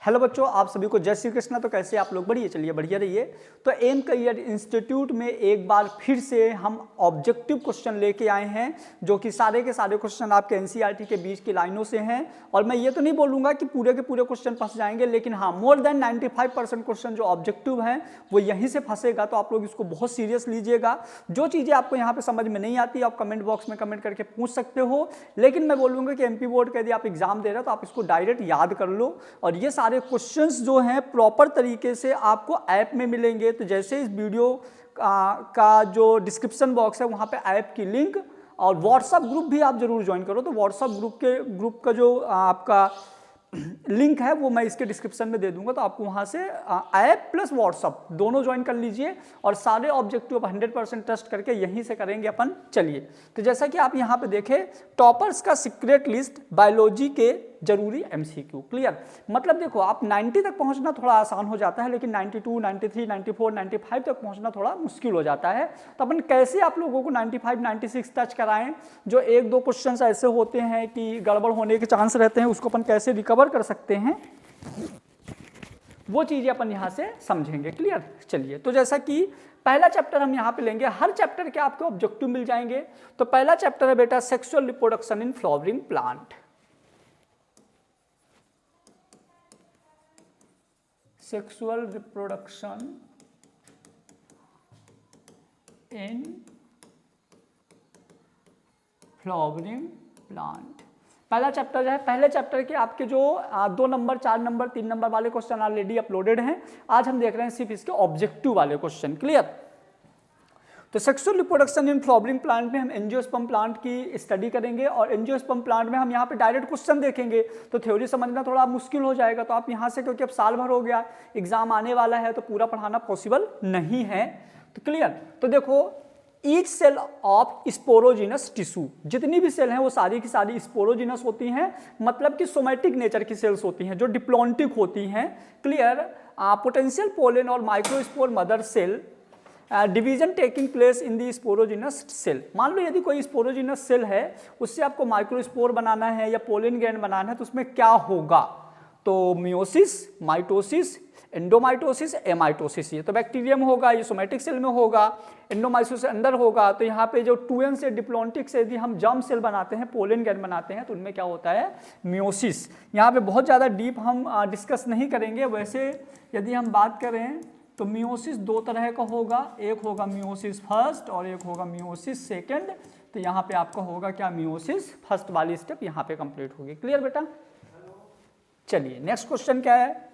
Hello बच्चों, आप सभी को जय श्री कृष्णा। तो कैसे आप लोग? बढ़िया, चलिए बढ़िया रहिए। तो एम करियर इंस्टीट्यूट में एक बार फिर से हम ऑब्जेक्टिव क्वेश्चन लेके आए हैं, जो कि सारे के सारे क्वेश्चन आपके एनसीईआरटी के बीच की लाइनों से हैं। और मैं ये तो नहीं बोलूँगा कि पूरे के पूरे क्वेश्चन फंस जाएंगे, लेकिन हाँ, मोर देन 95% क्वेश्चन जो ऑब्जेक्टिव हैं वो यहीं से फंसेगा। तो आप लोग इसको बहुत सीरियस लीजिएगा। जो चीज़ें आपको यहाँ पर समझ में नहीं आती आप कमेंट बॉक्स में कमेंट करके पूछ सकते हो, लेकिन मैं बोलूँगा कि एमपी बोर्ड का यदि आप एग्जाम दे रहे हो तो आप इसको डायरेक्ट याद कर लो। और ये सारे क्वेश्चंस जो हैं प्रॉपर तरीके से आपको ऐप में मिलेंगे। तो जैसे इस वीडियो का जो डिस्क्रिप्शन बॉक्स है वहाँ पे ऐप की लिंक और व्हाट्सएप ग्रुप भी आप जरूर ज्वाइन करो। तो व्हाट्सएप ग्रुप का जो आपका लिंक है वो मैं इसके डिस्क्रिप्शन में दे दूंगा। तो आपको वहाँ से ऐप प्लस व्हाट्सअप दोनों ज्वाइन कर लीजिए और सारे ऑब्जेक्टिव 100% टेस्ट करके यहीं से करेंगे अपन। चलिए, तो जैसा कि आप यहाँ पे देखें, टॉपर्स का सीक्रेट लिस्ट बायोलॉजी के जरूरी एमसीक्यू। क्लियर? मतलब देखो, आप 90 तक पहुंचना थोड़ा आसान हो जाता है, लेकिन 92, 93, 94, 95 तक पहुंचना थोड़ा मुश्किल हो जाता है। तो अपन कैसे आप लोगों को 95, 96 टच कराएं? जो एक दो क्वेश्चंस ऐसे होते हैं कि गड़बड़ होने के चांस रहते हैं, उसको अपन कैसे रिकवर कर सकते हैं, वो चीजें अपन यहां से समझेंगे। क्लियर? चलिए, तो जैसा कि पहला चैप्टर हम यहाँ पे लेंगे, हर चैप्टर के आपको ऑब्जेक्टिव मिल जाएंगे। तो पहला चैप्टर है बेटा sexual reproduction in flowering plant. Sexual reproduction in flowering plant पहला चैप्टर है। पहले चैप्टर के आपके जो 2 नंबर, 4 नंबर, 3 नंबर वाले क्वेश्चन ऑलरेडी अपलोडेड हैं। आज हम देख रहे हैं सिर्फ इसके ऑब्जेक्टिव वाले क्वेश्चन। क्लियर? तो sexual reproduction in flowering plant में हम एंजियोस्पर्म प्लांट की स्टडी करेंगे और एंजियोस्पर्म प्लांट में हम यहाँ पे डायरेक्ट क्वेश्चन देखेंगे, तो थ्योरी समझना थोड़ा मुश्किल हो जाएगा। तो आप यहाँ से, क्योंकि अब साल भर हो गया, एग्जाम आने वाला है, तो पूरा पढ़ाना पॉसिबल नहीं है। तो क्लियर? तो देखो, each cell of sporogenous tissue, जितनी भी सेल हैं वो सारी की सारी स्पोरोजिनस होती हैं, मतलब कि सोमैटिक नेचर की सेल्स होती हैं जो डिप्लॉन्टिक होती हैं। क्लियर? पोटेंशियल पोलन और microspore mother cell division taking place in the sporogenous cell. मान लो यदि कोई स्पोरोजिनस सेल है, उससे आपको माइक्रोस्पोर बनाना है या पोलन ग्रैंड बनाना है, तो उसमें क्या होगा? तो मियोसिस, माइटोसिस, एंडोमाइटोसिस, एमाइटोसिस। ये तो बैक्टीरियम होगा, ये सोमैटिक सेल में होगा, एंडोमाइटोसिस अंदर होगा। तो यहाँ पे जो 2n से डिप्लॉन्टिक से यदि हम जर्म सेल बनाते हैं, पोलन ग्रैंड बनाते हैं, तो उनमें क्या होता है? मियोसिस। यहाँ पे बहुत ज़्यादा डीप हम डिस्कस नहीं करेंगे। वैसे यदि हम बात करें तो मियोसिस 2 तरह का होगा, एक होगा मियोसिस फर्स्ट और एक होगा मियोसिस सेकेंड। तो यहाँ पे आपका होगा क्या? मियोसिस फर्स्ट वाली स्टेप यहाँ पे कंप्लीट होगी। क्लियर बेटा? चलिए, नेक्स्ट क्वेश्चन क्या है?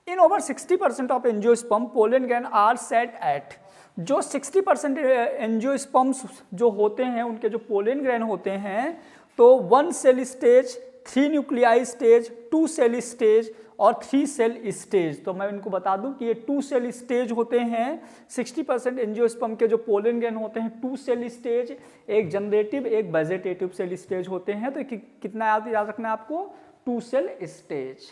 In over 60% of angiosperm pollen grains are shed at. जो 60% एंजियोस्पर्म्स जो होते हैं, उनके जो पोलन ग्रैंड होते हैं, तो 1 cell stage, 3 nuclei stage, 2 cell stage और 3 सेल स्टेज। तो मैं इनको बता दूं कि ये 2 सेल स्टेज होते हैं। 60% एंजियोस्पर्म के जो पोलन ग्रैंड होते हैं 2 सेल स्टेज, एक जनरेटिव एक वेजेटेटिव सेल स्टेज होते हैं। तो कितना याद रखना है आपको? 2 cell stage.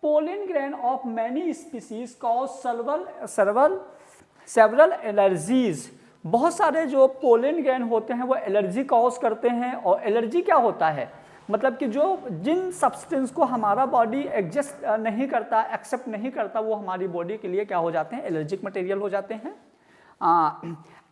Pollen grains of many species cause several allergies. बहुत सारे जो पोलन ग्रैंड होते हैं वो एलर्जी कॉज करते हैं। और एलर्जी क्या होता है? मतलब कि जो जिन सब्सटेंस को हमारा बॉडी एडजस्ट नहीं करता, एक्सेप्ट नहीं करता, वो हमारी बॉडी के लिए क्या हो जाते हैं? एलर्जिक मटेरियल हो जाते हैं।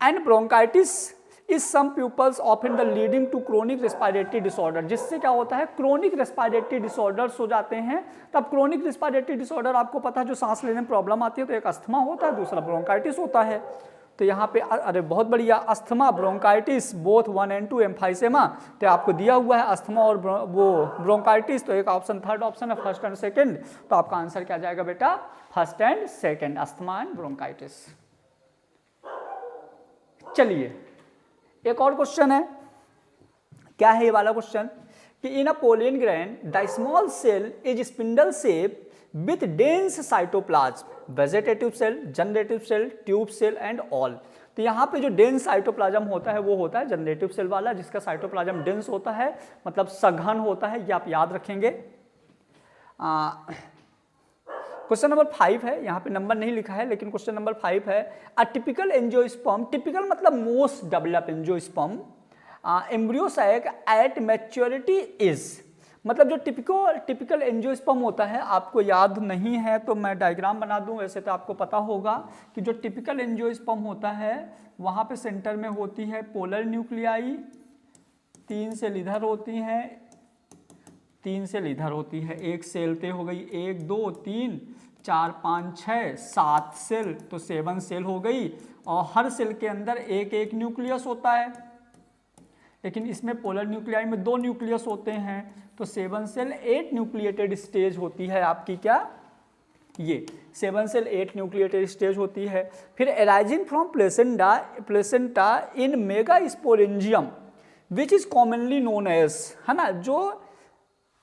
And bronchitis is some peoples often the leading to chronic respiratory disorder, जिससे क्या होता है? क्रोनिक रेस्पिरेटरी डिसऑर्डर्स हो जाते हैं। तब क्रोनिक रेस्पिरेटरी डिसऑर्डर आपको पता है, जो सांस लेने में प्रॉब्लम आती है, तो एक अस्थमा होता है, दूसरा ब्रोंकाइटिस होता है। तो यहाँ पे अरे बहुत बढ़िया, asthma, bronchitis both 1 and 2, emphysema. तो आपको दिया हुआ है अस्थमा और वो ब्रोंकाइटिस, तो एक ऑप्शन, थर्ड ऑप्शन है फर्स्ट एंड सेकंड। तो आपका आंसर क्या जाएगा बेटा? First and second, asthma and bronchitis. चलिए, एक और क्वेश्चन है। क्या है ये वाला क्वेश्चन? कि in a pollen grain the small cell is spindle shape with dense cytoplasm, vegetative cell, generative cell, tube cell and all. तो यहाँ पे जो डेंस साइटोप्लाज्म होता है वो होता है जनरेटिव सेल वाला, जिसका साइटोप्लाज्म डेंस होता है, मतलब सघन होता है। ये आप याद रखेंगे। क्वेश्चन नंबर 5 है, यहाँ पे नंबर नहीं लिखा है, लेकिन क्वेश्चन नंबर 5 है। अ टिपिकल एंजियोस्पर्म, टिपिकल मतलब most develop angiosperm embryo sac at maturity is, मतलब जो टिपिकल एंजियोस्पर्म होता है, आपको याद नहीं है तो मैं डायग्राम बना दूं, वैसे तो आपको पता होगा कि जो टिपिकल एंजियोस्पर्म होता है वहाँ पे सेंटर में होती है पोलर न्यूक्लियाई, 3 सेल इधर होती हैं, 3 सेल इधर होती है, एक सेल तय हो गई, 1 2 3 4 5 6 7 सेल, तो 7 सेल हो गई। और हर सेल के अंदर एक एक न्यूक्लियस होता है, लेकिन इसमें पोलर न्यूक्लियाई में 2 न्यूक्लियस होते हैं, तो 7 सेल 8 न्यूक्लिएटेड स्टेज होती है आपकी, क्या ये 7 सेल 8 न्यूक्लिएटेड स्टेज होती है। फिर arising from placenta in megasporangium which is commonly known as, है ना, जो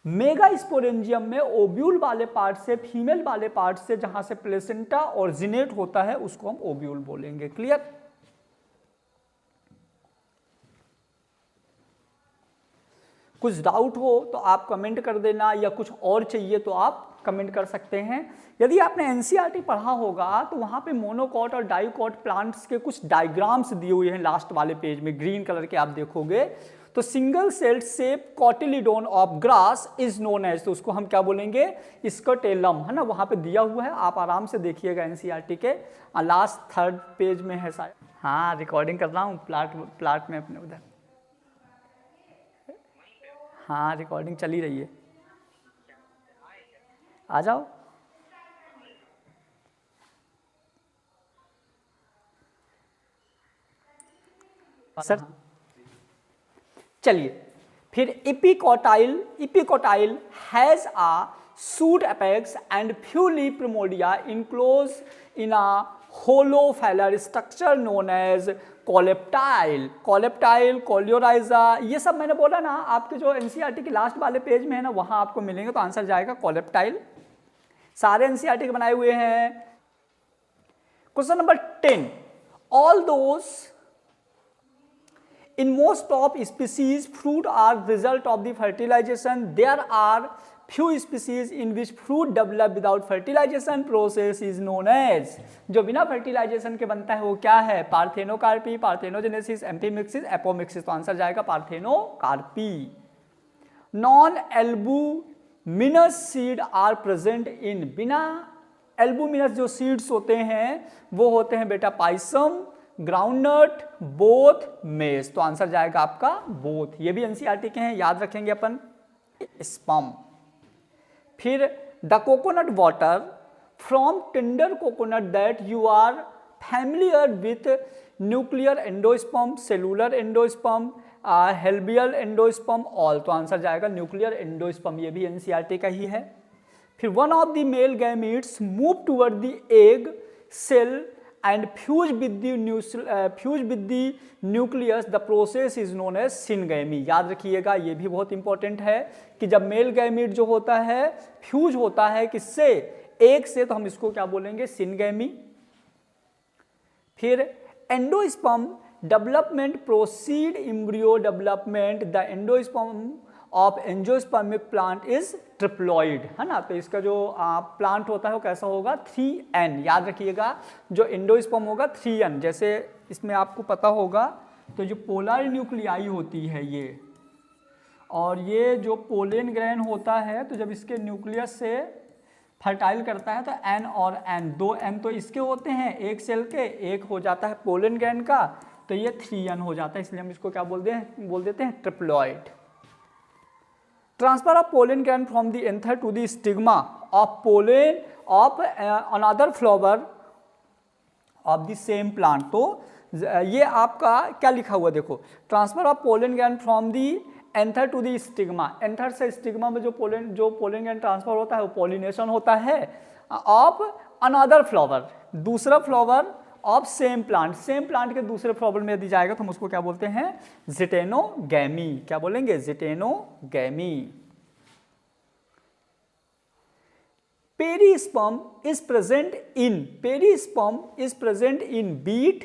मेगास्पोरेंजियम में ओव्यूल वाले पार्ट से, फीमेल वाले पार्ट से जहां से प्लेसेंटा ओरिजिनेट होता है उसको हम ओव्यूल बोलेंगे। क्लियर? कुछ डाउट हो तो आप कमेंट कर देना, या कुछ और चाहिए तो आप कमेंट कर सकते हैं। यदि आपने एनसीईआरटी पढ़ा होगा तो वहाँ पे मोनोकॉट और डाइकॉट प्लांट्स के कुछ डायग्राम्स दिए हुए हैं लास्ट वाले पेज में, ग्रीन कलर के आप देखोगे तो single celled shape cotyledon of grass is known as, तो उसको हम क्या बोलेंगे, स्कटेलम, है ना, वहाँ पे दिया हुआ है, आप आराम से देखिएगा एनसीईआरटी के लास्ट 3rd पेज में है शायद। हाँ, रिकॉर्डिंग कर रहा हूँ प्लाट में अपने उधर। हाँ, रिकॉर्डिंग चली रही है, आ जाओ। सर चलिए, फिर epicotyl has a shoot apex and few leaf primordia enclose in a hollow foliar structure known as coleoptile, coleorhiza, ये सब मैंने बोला ना, आपके जो एनसीईआरटी के लास्ट वाले पेज में है ना, वहां आपको मिलेंगे, तो आंसर जाएगा कोलेप्टाइल। सारे एनसीईआरटी के बनाए हुए हैं। Question number 10, all those in most of species fruit are result of the fertilization, there are few species in which fruit develop without fertilization process is known as, जो बिना fertilisation के बनता है वो क्या है, पार्थेनोकार्पी, पार्थेनोजेनेसिस, एम्फीमिक्सिस, एपोमिक्सिस, तो answer जाएगा parthenocarpy. Non albuminous seed are present in, बिना एल्बुमिनस जो सीड्स होते हैं वो होते हैं बेटा पाइसम, ग्राउंडनट, बोथ, मेज, तो आंसर जाएगा आपका बोथ। ये भी एनसीईआरटी के हैं, याद रखेंगे अपन। स्पम। फिर the coconut water from tender coconut that you are familiar with nuclear endosperm, cellular endosperm, helobial endosperm, all, तो आंसर जाएगा न्यूक्लियर एंडोस्पर्म, ये भी एनसीईआरटी का ही है। फिर one of the male gametes move toward the egg cell and fuse with the nucleus, the process is known as syngamy। याद रखिएगा, ये भी बहुत इंपॉर्टेंट है कि जब मेल गैमीट जो होता है फ्यूज होता है किससे, एक से, तो हम इसको क्या बोलेंगे, सिनगैमी। फिर endosperm development proceed embryo development, the endosperm of angiospermic plant is triploid, है ना, तो इसका जो प्लांट होता है वो कैसा होगा, 3n, याद रखिएगा, जो एंडोस्पर्म होगा 3n, जैसे इसमें आपको पता होगा, तो जो पोलर न्यूक्लियाई होती है ये, और ये जो पोलन ग्रेन होता है, तो जब इसके न्यूक्लियस से फर्टाइल करता है तो n और n, 2n तो इसके होते हैं एक सेल के, एक हो जाता है पोलन ग्रेन का, तो ये 3n हो जाता है, इसलिए हम इसको क्या बोल देते हैं triploid. Transfer of pollen grain from the anther to the stigma of pollen of another flower of the same plant, तो ये आपका क्या लिखा हुआ देखो, transfer of pollen grain from the anther to the stigma, anther से stigma में जो पोलन ग्रेन ट्रांसफर होता है वो पोलिनेशन होता है, ऑफ अनदर फ्लावर, दूसरा फ्लावर, ऑफ सेम प्लांट के दूसरे फ्लावर में यदि जाएगा तो हम उसको क्या बोलते हैं, जिटेनोगैमी, क्या बोलेंगे, geitonogamy. Perisperm is present in beet,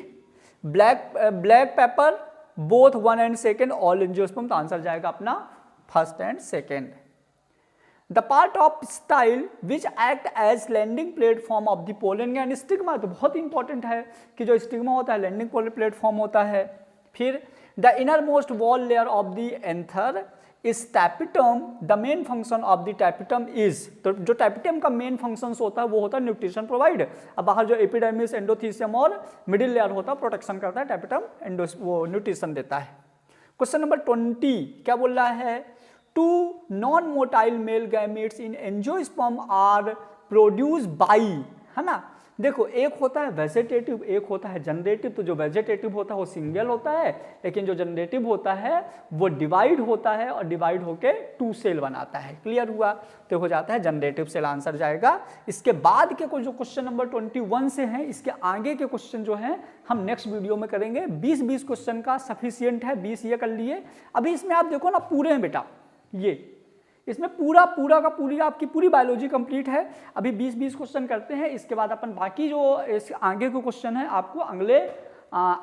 black pepper, both 1 and 2, all angiosperm, तो आंसर जाएगा अपना 1st and 2nd। The part of style which act as landing platform of the pollen grain, stigma तो बहुत important है कि जो stigma होता है लैंडिंग प्लेटफॉर्म होता है। फिर the innermost wall layer of the anther is tapetum the main function of the tapetum is, तो जो टैपिटम का मेन फंक्शन होता है वो होता है न्यूट्रिशन प्रोवाइड। अब बाहर जो एपिडर्मिस, एंडोथीसियम और मिडिल लेयर होता है प्रोटेक्शन करता है, टैपिटम वो न्यूट्रिशन देता है। क्वेश्चन नंबर 20 क्या बोल रहा है, two non motile male gametes in angiosperm are produce by, है ना। देखो एक होता है वेजिटेटिव, एक होता है जनरेटिव। तो जो वेजिटेटिव होता है वो सिंगल होता है, लेकिन जो जनरेटिव होता है वो डिवाइड होता है और डिवाइड होके 2 सेल बनाता है। क्लियर हुआ, तो हो जाता है जनरेटिव सेल, आंसर जाएगा। इसके बाद के जो क्वेश्चन नंबर 21 से हैं, इसके आगे के क्वेश्चन जो हैं हम नेक्स्ट वीडियो में करेंगे। 20 क्वेश्चन का सफिशियंट है, 20 ये कर लिए। अभी इसमें आप देखो ना पूरे हैं बेटा, ये इसमें पूरा का पूरी आपकी पूरी बायोलॉजी कंप्लीट है। अभी 20 क्वेश्चन करते हैं, इसके बाद अपन बाकी जो इस आगे के क्वेश्चन है आपको अगले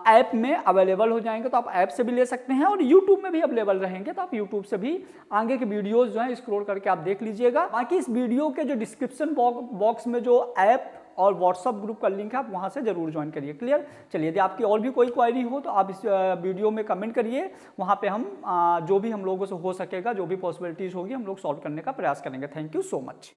ऐप में अवेलेबल हो जाएंगे, तो आप ऐप से भी ले सकते हैं और यूट्यूब में भी अवेलेबल रहेंगे, तो आप यूट्यूब से भी आगे के वीडियोस जो हैं स्क्रॉल करके आप देख लीजिएगा। बाकी इस वीडियो के जो डिस्क्रिप्शन बॉक्स में जो ऐप और व्हाट्सअप ग्रुप का लिंक है आप वहां से जरूर ज्वाइन करिए। क्लियर, चलिए यदि आपकी और भी कोई क्वेरी हो तो आप इस वीडियो में कमेंट करिए, वहां पे हम जो भी हम लोगों से हो सकेगा, जो भी पॉसिबिलिटीज होगी हम लोग सॉल्व करने का प्रयास करेंगे। Thank you so much.